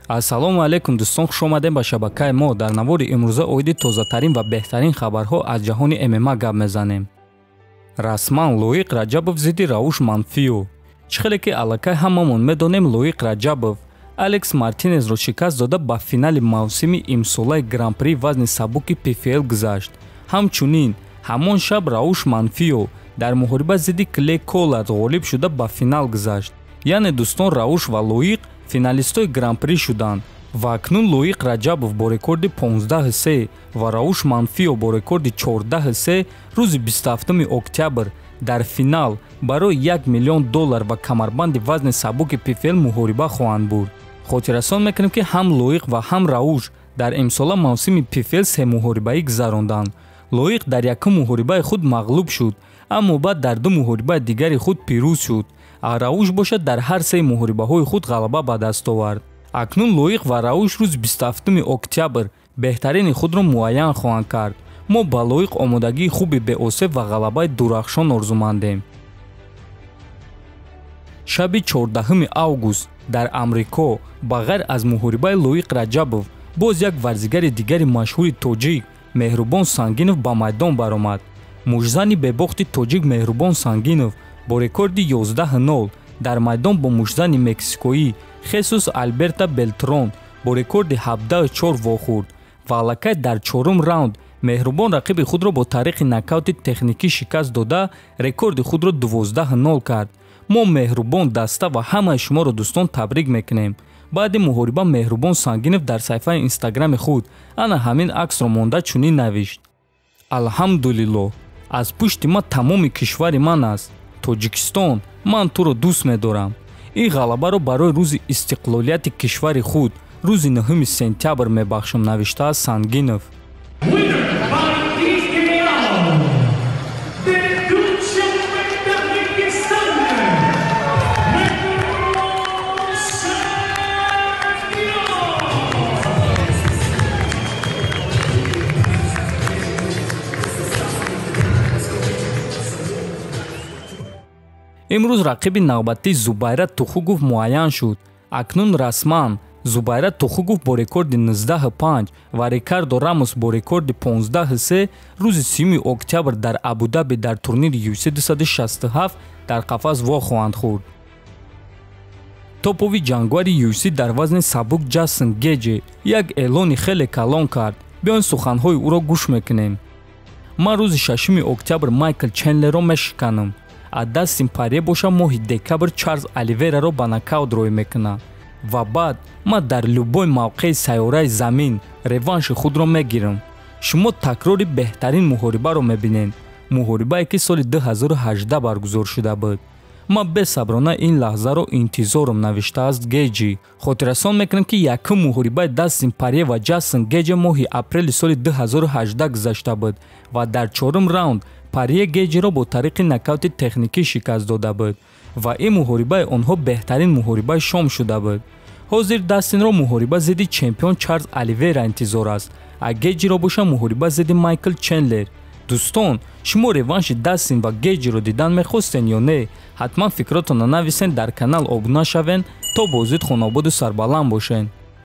ассалому алайкум дӯстон, хуш омадем ба шабакаи мо. Дар навори имрӯза оиди тозатарин ва беҳтарин хабарҳо аз ҷаҳони ММА гап мезанем. РАСМАН Лоик Раджабов зидди Рауш Манфио. Чӣ хеле ки аллакай ҳамамон медонем Лоик Раджабов Алекс Мартинезро шикаст дода ба финали мавсими имсолаи гран-при вазни сабуки ПФЛ гузашт. Ҳамчунин ҳамон шаб Рауш Манфио дар муҳориба зидди Клей Коллард ғолиб шуда ба финал гузашт. Яъне дӯстон Рауш ва Лоик финалистои гран-при шуданд ва акнун Лоик Раджабов бо рекорди 15-3 ва Рауш Манфио бо рекорди 14-3 рӯзи 27 октябр дар финал барои $1 миллион ва камарбанди вазни сабуки ПФЛ муҳориба хоҳанд бурд. хотиррасон мекунем ки ҳам Лоик ва ҳам Рауш дар имсола мавсими ПФЛ се муҳорибаӣ гузаронданд. Лоик дар якум муҳорибаи худ мағлуб шуд, аммо баъд дар ду муҳорибаи дигари худ пирӯз шуд. Рауш бошад дар ҳар се муҳорибаҳои худ ғалаба ба даст овард. акнун Лоик ва Рауш рӯзи 27 октябр беҳтарини худро муайян хоҳанд кард. мо ба Лоик омодагии хуби беосеб ва ғалабаи дурахшон орзумандем. шаби 14 август дар Амрико ба ғайр аз муҳорибаи Лоик Раджабов боз як варзигари дигари машҳури тоҷик Мехрубон Сангинов ба майдон баромад. мушзани бебохти тоҷик Мехрубон Сангинов бо рекорди 11-0 дар майдон бо мушзани мексикоӣ Хесус Альберто Белтрон бо рекорди 17-4 вохӯрд ва аллакай дар чорум раунд Мехрубон рақиби худро бо тариқи нокаути техникӣ шикаст дода рекорди худро 12-0 кард. мо Мехрубон даста ва ҳамаи шуморо дӯстон табрик мекунем. баъди муҳориба Мехрубон Сангинов дар саҳифаи инстаграми худ ана ҳамин аксро монда чунин навишт: алҳамдулиллоҳ, аз пушти ма тамоми кишвари ман аст. Тоҷикистон, ман туро дӯст медорам. ин ғалабаро барои рӯзи истиқлолияти кишвари худ рӯзи 9 сентябр мебахшам, навиштааст Сангинов. имрӯз рақиби навбатии Зубайра Тухугов муайян шуд. акнун РАСМАН Зубайра Тухугов бо рекорди 19-5 ва Рикардо Рамос бо рекорди 15-3 рӯзи 3 октябр дар Абу-Даби дар турнири UFC 267 дар қафас вохоҳанд хӯрд. топови ҷангвари UFC дар вазни сабук Ҷастин Гэтжи як эълони хеле калон кард. биён суханҳои ӯро гӯш мекунем. ман рӯзи 6 октябр Майкл Чендлерро мешиканам. аз дастим пария боша моҳи декабр Чарлз Оливераро ба нокаут рой мекунам ва баъд ман дар любой мавқеи сайёраи замин реванши худро мегирам. шумо такрори беҳтарин муҳорибаро мебинед, муҳорибае ки соли 2018 баргузор шуда буд. ман бесаброна ин лаҳзаро интизорам, навиштааст Гэтжи. хотиррасон мекунем ки якум муҳорибаи дастин пария ва Ҷастин Гэтжи моҳи апрели соли 2018 гузашта буд ва дар чорум раунд пария Гэтжиро бо тариқи нокаути техникӣ шикаст дода буд ва ин муҳорибаи онҳо беҳтарин муҳорибаи шом шуда буд. ҳозир Дастинро муҳориба зидди чемпион Чарлз Оливера интизор аст, а Гэтжиро боша муҳориба зидди Майкл Чендлер. дӯстон, шумо реванши Дастин ва Гэтжиро дидан мехостен ё не? ҳатман фикротонро нависен, дар канал обуна шавен то бо зуд хонободу сарбаланд бошен.